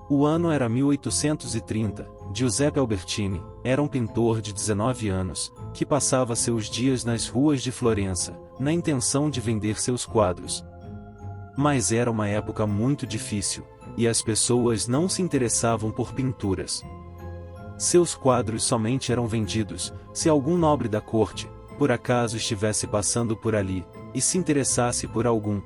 O ano era 1830. Giuseppe Albertini era um pintor de 19 anos, que passava seus dias nas ruas de Florença, na intenção de vender seus quadros. Mas era uma época muito difícil, e as pessoas não se interessavam por pinturas. Seus quadros somente eram vendidos, se algum nobre da corte, por acaso estivesse passando por ali, e se interessasse por algum.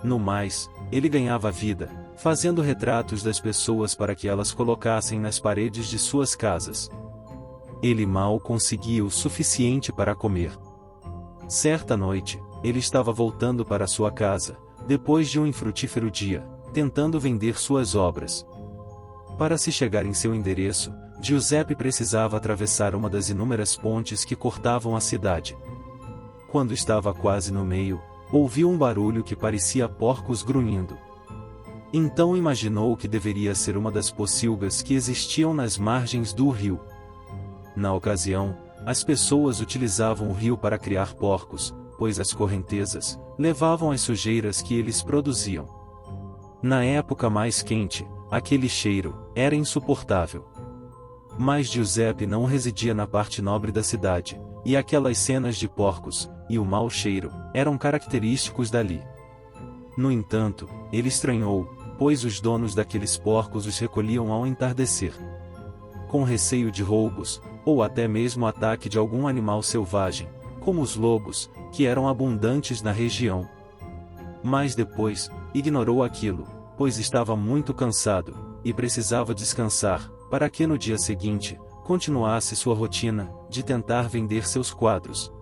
No mais, ele ganhava vida, fazendo retratos das pessoas para que elas colocassem nas paredes de suas casas. Ele mal conseguia o suficiente para comer. Certa noite, ele estava voltando para sua casa, depois de um infrutífero dia, tentando vender suas obras. Para se chegar em seu endereço, Giuseppe precisava atravessar uma das inúmeras pontes que cortavam a cidade. Quando estava quase no meio, ouviu um barulho que parecia porcos grunhindo. Então imaginou que deveria ser uma das pocilgas que existiam nas margens do rio. Na ocasião, as pessoas utilizavam o rio para criar porcos, pois as correntezas levavam as sujeiras que eles produziam. Na época mais quente, aquele cheiro era insuportável. Mas Giuseppe não residia na parte nobre da cidade, e aquelas cenas de porcos e o mau cheiro eram característicos dali. No entanto, ele estranhou, pois os donos daqueles porcos os recolhiam ao entardecer. Com receio de roubos, ou até mesmo ataque de algum animal selvagem, como os lobos, que eram abundantes na região. Mas depois, ignorou aquilo, pois estava muito cansado, e precisava descansar, para que no dia seguinte, continuasse sua rotina, de tentar vender seus quadros.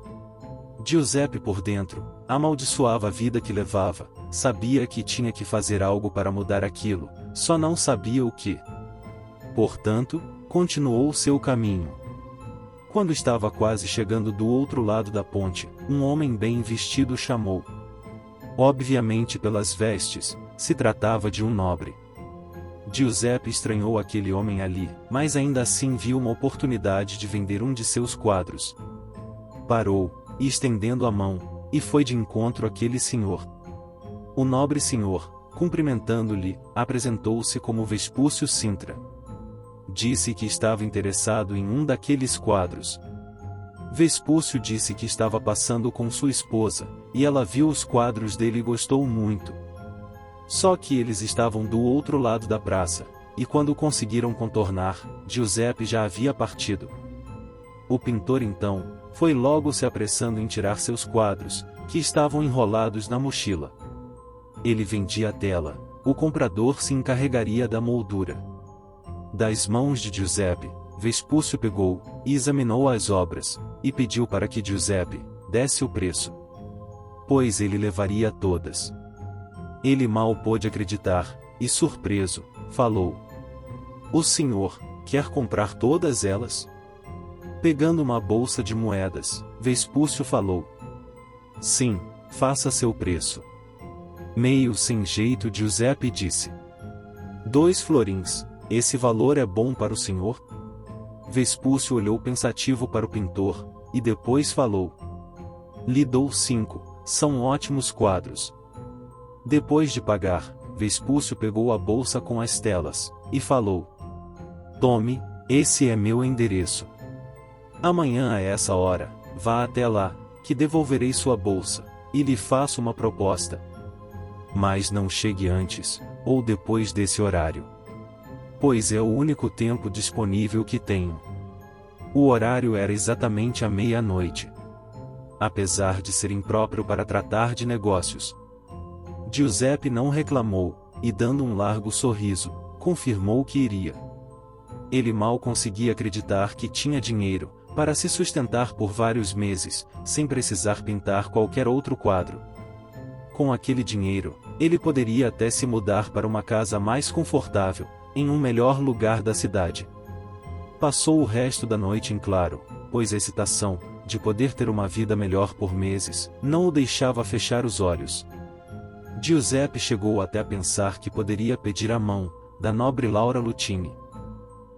Giuseppe por dentro, amaldiçoava a vida que levava, sabia que tinha que fazer algo para mudar aquilo, só não sabia o que. Portanto, continuou seu caminho. Quando estava quase chegando do outro lado da ponte, um homem bem vestido chamou. Obviamente pelas vestes, se tratava de um nobre. Giuseppe estranhou aquele homem ali, mas ainda assim viu uma oportunidade de vender um de seus quadros. Parou, e estendendo a mão, e foi de encontro àquele senhor. O nobre senhor, cumprimentando-lhe, apresentou-se como Vespúcio Sintra. Disse que estava interessado em um daqueles quadros. Vespúcio disse que estava passando com sua esposa, e ela viu os quadros dele e gostou muito. Só que eles estavam do outro lado da praça, e quando conseguiram contornar, Giuseppe já havia partido. O pintor então, foi logo se apressando em tirar seus quadros, que estavam enrolados na mochila. Ele vendia a tela, o comprador se encarregaria da moldura. Das mãos de Giuseppe, Vespúcio pegou, e examinou as obras, e pediu para que Giuseppe desse o preço. Pois ele levaria todas. Ele mal pôde acreditar, e surpreso, falou: "O senhor quer comprar todas elas?" Pegando uma bolsa de moedas, Vespúcio falou: "Sim, faça seu preço." Meio sem jeito, Giuseppe disse: 2 florins, esse valor é bom para o senhor?" Vespúcio olhou pensativo para o pintor, e depois falou: "Lhe dou 5, são ótimos quadros." Depois de pagar, Vespúcio pegou a bolsa com as telas, e falou: "Tome, esse é meu endereço. Amanhã a essa hora, vá até lá, que devolverei sua bolsa, e lhe faço uma proposta. Mas não chegue antes, ou depois desse horário. Pois é o único tempo disponível que tenho." O horário era exatamente à meia-noite. Apesar de ser impróprio para tratar de negócios, Giuseppe não reclamou, e dando um largo sorriso, confirmou que iria. Ele mal conseguia acreditar que tinha dinheiro para se sustentar por vários meses, sem precisar pintar qualquer outro quadro. Com aquele dinheiro, ele poderia até se mudar para uma casa mais confortável, em um melhor lugar da cidade. Passou o resto da noite em claro, pois a excitação de poder ter uma vida melhor por meses não o deixava fechar os olhos. Giuseppe chegou até a pensar que poderia pedir a mão da nobre Laura Lutini.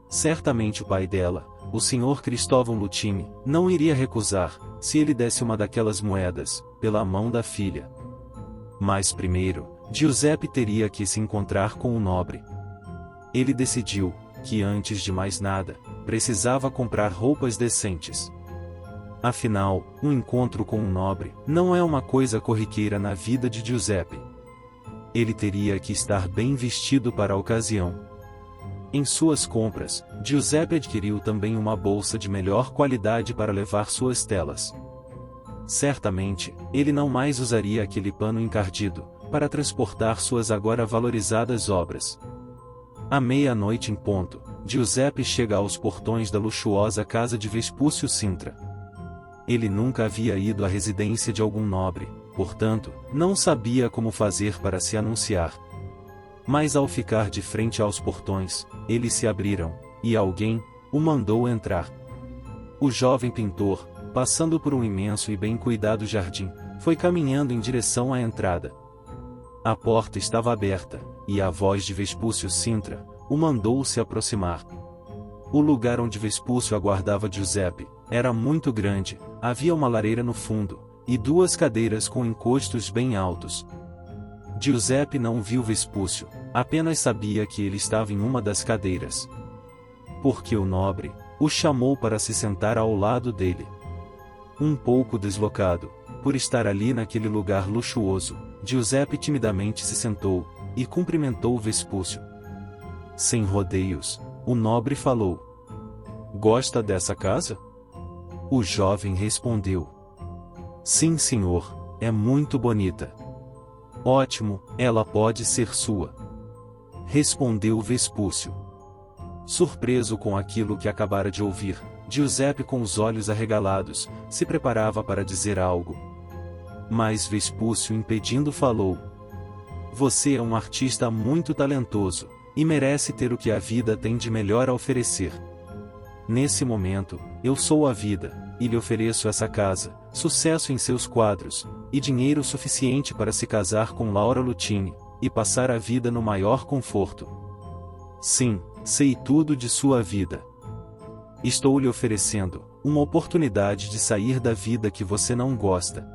Certamente o pai dela, o Sr. Cristóvão Lutini, não iria recusar, se ele desse uma daquelas moedas, pela mão da filha. Mas primeiro, Giuseppe teria que se encontrar com o nobre. ele decidiu que, antes de mais nada, precisava comprar roupas decentes. Afinal, um encontro com um nobre não é uma coisa corriqueira na vida de Giuseppe. Ele teria que estar bem vestido para a ocasião. Em suas compras, Giuseppe adquiriu também uma bolsa de melhor qualidade para levar suas telas. Certamente, ele não mais usaria aquele pano encardido para transportar suas agora valorizadas obras. À meia-noite em ponto, Giuseppe chega aos portões da luxuosa casa de Vespúcio Cintra. Ele nunca havia ido à residência de algum nobre, portanto, não sabia como fazer para se anunciar. Mas ao ficar de frente aos portões, eles se abriram, e alguém o mandou entrar. O jovem pintor, passando por um imenso e bem cuidado jardim, foi caminhando em direção à entrada. A porta estava aberta, e a voz de Vespúcio Cintra o mandou se aproximar. O lugar onde Vespúcio aguardava Giuseppe era muito grande, havia uma lareira no fundo, e duas cadeiras com encostos bem altos. Giuseppe não viu Vespúcio, apenas sabia que ele estava em uma das cadeiras. Porque o nobre o chamou para se sentar ao lado dele. Um pouco deslocado, por estar ali naquele lugar luxuoso, Giuseppe timidamente se sentou, e cumprimentou Vespúcio. Sem rodeios, o nobre falou: "Gosta dessa casa?" O jovem respondeu: "Sim, senhor, é muito bonita." "Ótimo, ela pode ser sua," respondeu Vespúcio. Surpreso com aquilo que acabara de ouvir, Giuseppe, com os olhos arregalados, se preparava para dizer algo. Mas Vespúcio, impedindo, falou: "Você é um artista muito talentoso, e merece ter o que a vida tem de melhor a oferecer. Nesse momento, eu sou a vida, e lhe ofereço essa casa, sucesso em seus quadros, e dinheiro suficiente para se casar com Laura Lutini, e passar a vida no maior conforto. Sim, sei tudo de sua vida. Estou lhe oferecendo uma oportunidade de sair da vida que você não gosta.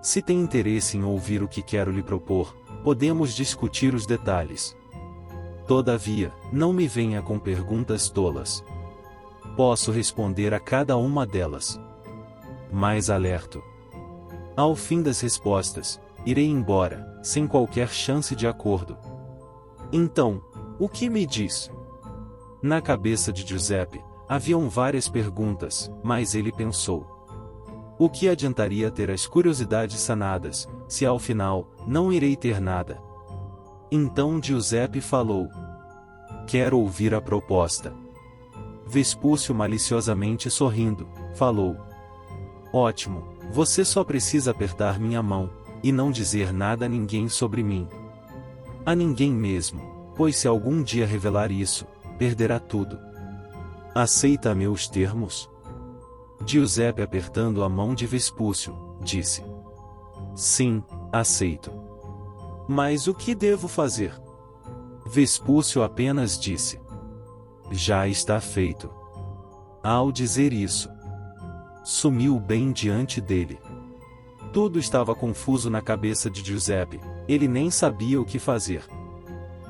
Se tem interesse em ouvir o que quero lhe propor, podemos discutir os detalhes. Todavia, não me venha com perguntas tolas. Posso responder a cada uma delas. Mas alerto. Ao fim das respostas, irei embora, sem qualquer chance de acordo. Então, o que me diz?" Na cabeça de Giuseppe, haviam várias perguntas, mas ele pensou: o que adiantaria ter as curiosidades sanadas, se ao final, não irei ter nada? Então Giuseppe falou: "Quero ouvir a proposta." Vespúcio, maliciosamente sorrindo, falou: "Ótimo, você só precisa apertar minha mão, e não dizer nada a ninguém sobre mim. A ninguém mesmo, pois se algum dia revelar isso, perderá tudo. Aceita meus termos?" Giuseppe, apertando a mão de Vespúcio, disse: "Sim, aceito." "Mas o que devo fazer?" Vespúcio apenas disse: "Já está feito." Ao dizer isso, sumiu bem diante dele. Tudo estava confuso na cabeça de Giuseppe, ele nem sabia o que fazer.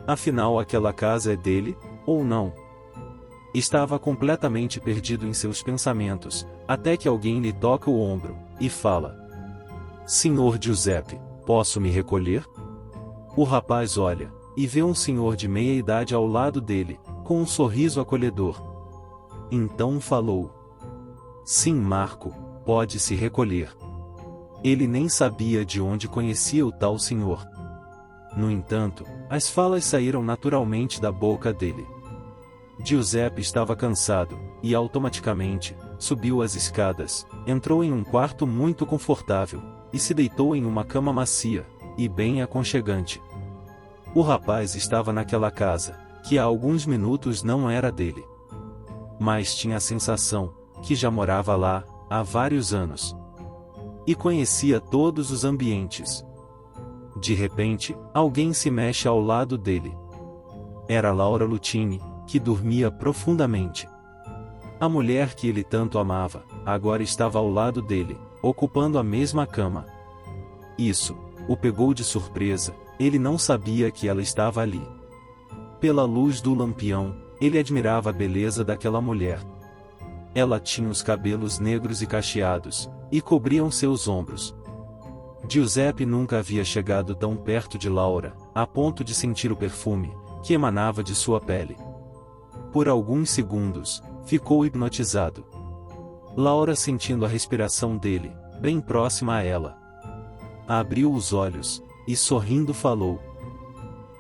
Afinal, aquela casa é dele, ou não? Estava completamente perdido em seus pensamentos, até que alguém lhe toca o ombro, e fala: "Senhor Giuseppe, posso me recolher?" O rapaz olha, e vê um senhor de meia idade ao lado dele, com um sorriso acolhedor. Então falou: "Sim, Marco, pode se recolher." Ele nem sabia de onde conhecia o tal senhor. No entanto, as falas saíram naturalmente da boca dele. Giuseppe estava cansado, e automaticamente, subiu as escadas, entrou em um quarto muito confortável, e se deitou em uma cama macia, e bem aconchegante. O rapaz estava naquela casa, que há alguns minutos não era dele. Mas tinha a sensação, que já morava lá, há vários anos. E conhecia todos os ambientes. De repente, alguém se mexe ao lado dele. Era Laura Lutini, que dormia profundamente. A mulher que ele tanto amava, agora estava ao lado dele, ocupando a mesma cama. Isso o pegou de surpresa, ele não sabia que ela estava ali. Pela luz do lampião, ele admirava a beleza daquela mulher. Ela tinha os cabelos negros e cacheados, e cobriam seus ombros. Giuseppe nunca havia chegado tão perto de Laura, a ponto de sentir o perfume, que emanava de sua pele. Por alguns segundos, ficou hipnotizado. Laura, sentindo a respiração dele, bem próxima a ela, abriu os olhos, e sorrindo falou: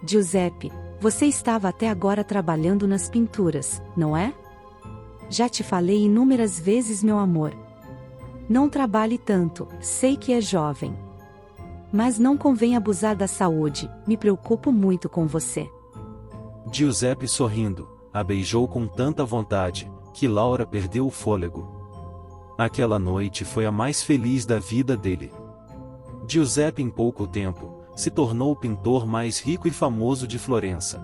Giuseppe, você estava até agora trabalhando nas pinturas, não é? Já te falei inúmeras vezes, meu amor. Não trabalhe tanto, sei que é jovem. Mas não convém abusar da saúde, me preocupo muito com você. Giuseppe, sorrindo, a beijou com tanta vontade, que Laura perdeu o fôlego. Aquela noite foi a mais feliz da vida dele. Giuseppe, em pouco tempo, se tornou o pintor mais rico e famoso de Florença.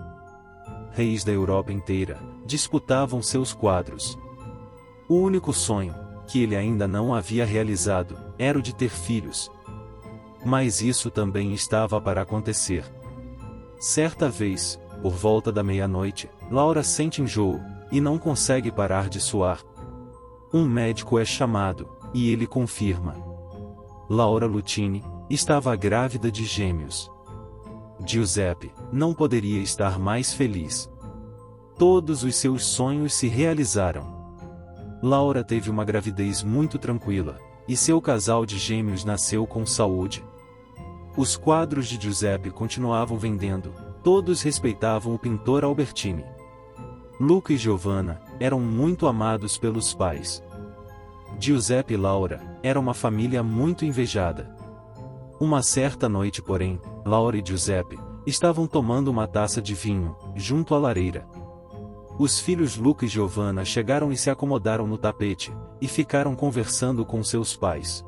Reis da Europa inteira disputavam seus quadros. O único sonho, que ele ainda não havia realizado, era o de ter filhos. Mas isso também estava para acontecer. Certa vez, por volta da meia-noite, Laura sente enjoo, e não consegue parar de suar. Um médico é chamado, e ele confirma. Laura Lutini estava grávida de gêmeos. Giuseppe não poderia estar mais feliz. Todos os seus sonhos se realizaram. Laura teve uma gravidez muito tranquila, e seu casal de gêmeos nasceu com saúde. Os quadros de Giuseppe continuavam vendendo, todos respeitavam o pintor Albertini. Luca e Giovanna eram muito amados pelos pais. Giuseppe e Laura eram uma família muito invejada. Uma certa noite, porém, Laura e Giuseppe estavam tomando uma taça de vinho, junto à lareira. Os filhos Luca e Giovanna chegaram e se acomodaram no tapete, e ficaram conversando com seus pais.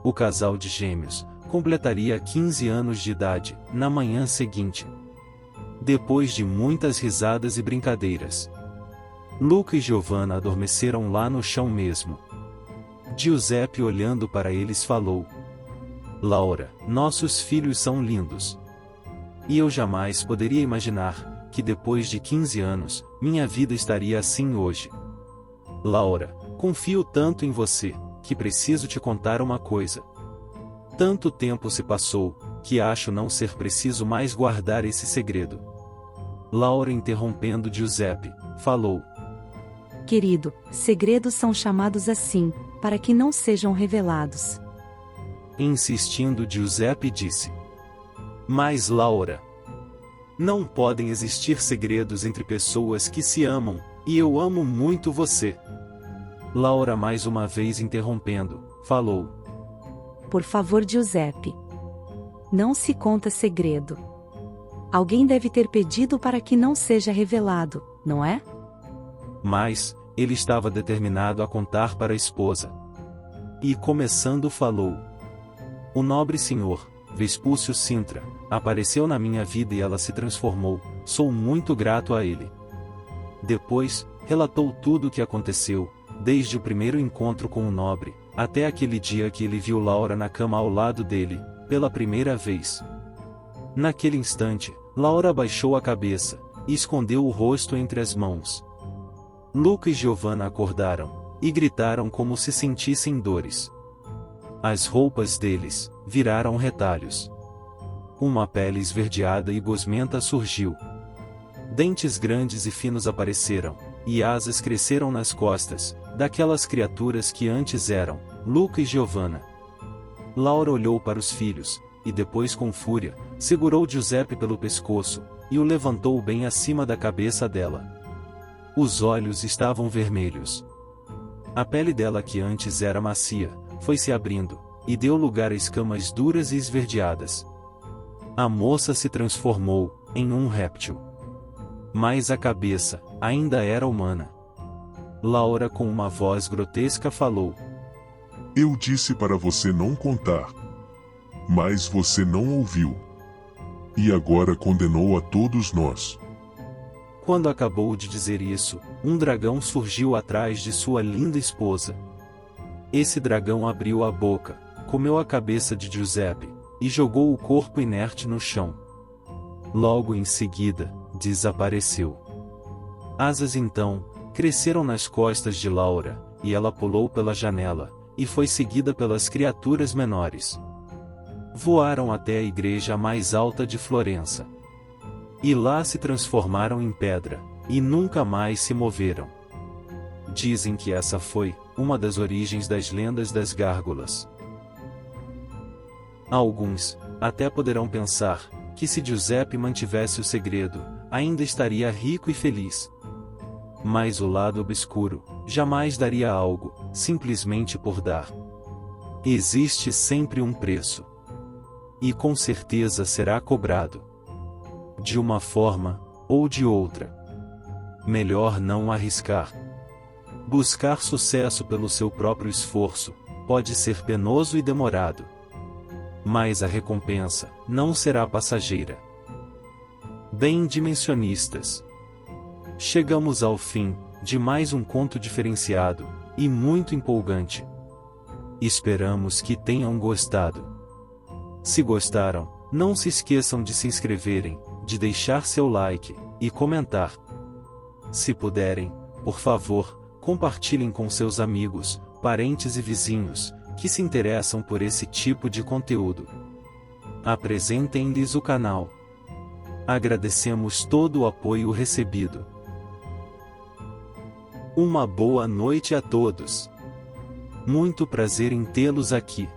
O casal de gêmeos completaria 15 anos de idade, na manhã seguinte. Depois de muitas risadas e brincadeiras, Luca e Giovanna adormeceram lá no chão mesmo. Giuseppe, olhando para eles, falou: Laura, nossos filhos são lindos. E eu jamais poderia imaginar que depois de 15 anos, minha vida estaria assim hoje. Laura, confio tanto em você, que preciso te contar uma coisa. Tanto tempo se passou, que acho não ser preciso mais guardar esse segredo. Laura, interrompendo Giuseppe, falou: Querido, segredos são chamados assim, para que não sejam revelados. Insistindo, Giuseppe disse: Mas Laura, não podem existir segredos entre pessoas que se amam, e eu amo muito você. Laura, mais uma vez interrompendo, falou: Por favor, Giuseppe. Não se conta segredo. Alguém deve ter pedido para que não seja revelado, não é? Mas ele estava determinado a contar para a esposa. E começando falou: O nobre senhor, Vespúcio Sintra, apareceu na minha vida e ela se transformou, sou muito grato a ele. Depois, relatou tudo o que aconteceu, desde o primeiro encontro com o nobre, até aquele dia que ele viu Laura na cama ao lado dele, pela primeira vez. Naquele instante, Laura baixou a cabeça, e escondeu o rosto entre as mãos. Luca e Giovanna acordaram, e gritaram como se sentissem dores. As roupas deles viraram retalhos. Uma pele esverdeada e gosmenta surgiu. Dentes grandes e finos apareceram, e asas cresceram nas costas daquelas criaturas que antes eram Luca e Giovanna. Laura olhou para os filhos, e depois, com fúria, segurou Giuseppe pelo pescoço, e o levantou bem acima da cabeça dela. Os olhos estavam vermelhos. A pele dela, que antes era macia, foi se abrindo, e deu lugar a escamas duras e esverdeadas. A moça se transformou em um réptil. Mas a cabeça ainda era humana. Laura, com uma voz grotesca, falou: Eu disse para você não contar. Mas você não ouviu. E agora condenou a todos nós. Quando acabou de dizer isso, um dragão surgiu atrás de sua linda esposa. Esse dragão abriu a boca, comeu a cabeça de Giuseppe, e jogou o corpo inerte no chão. Logo em seguida, desapareceu. Asas então cresceram nas costas de Laura, e ela pulou pela janela, e foi seguida pelas criaturas menores. Voaram até a igreja mais alta de Florença. E lá se transformaram em pedra, e nunca mais se moveram. Dizem que essa foi uma das origens das lendas das gárgulas. Alguns até poderão pensar que se Giuseppe mantivesse o segredo, ainda estaria rico e feliz. Mas o lado obscuro jamais daria algo, simplesmente por dar. Existe sempre um preço. E com certeza será cobrado. De uma forma ou de outra. Melhor não arriscar. Buscar sucesso pelo seu próprio esforço pode ser penoso e demorado. Mas a recompensa não será passageira. Bem, dimensionistas, chegamos ao fim de mais um conto diferenciado e muito empolgante. Esperamos que tenham gostado. Se gostaram, não se esqueçam de se inscreverem, de deixar seu like e comentar. Se puderem, por favor, compartilhem com seus amigos, parentes e vizinhos que se interessam por esse tipo de conteúdo. Apresentem-lhes o canal. Agradecemos todo o apoio recebido. Uma boa noite a todos. Muito prazer em tê-los aqui.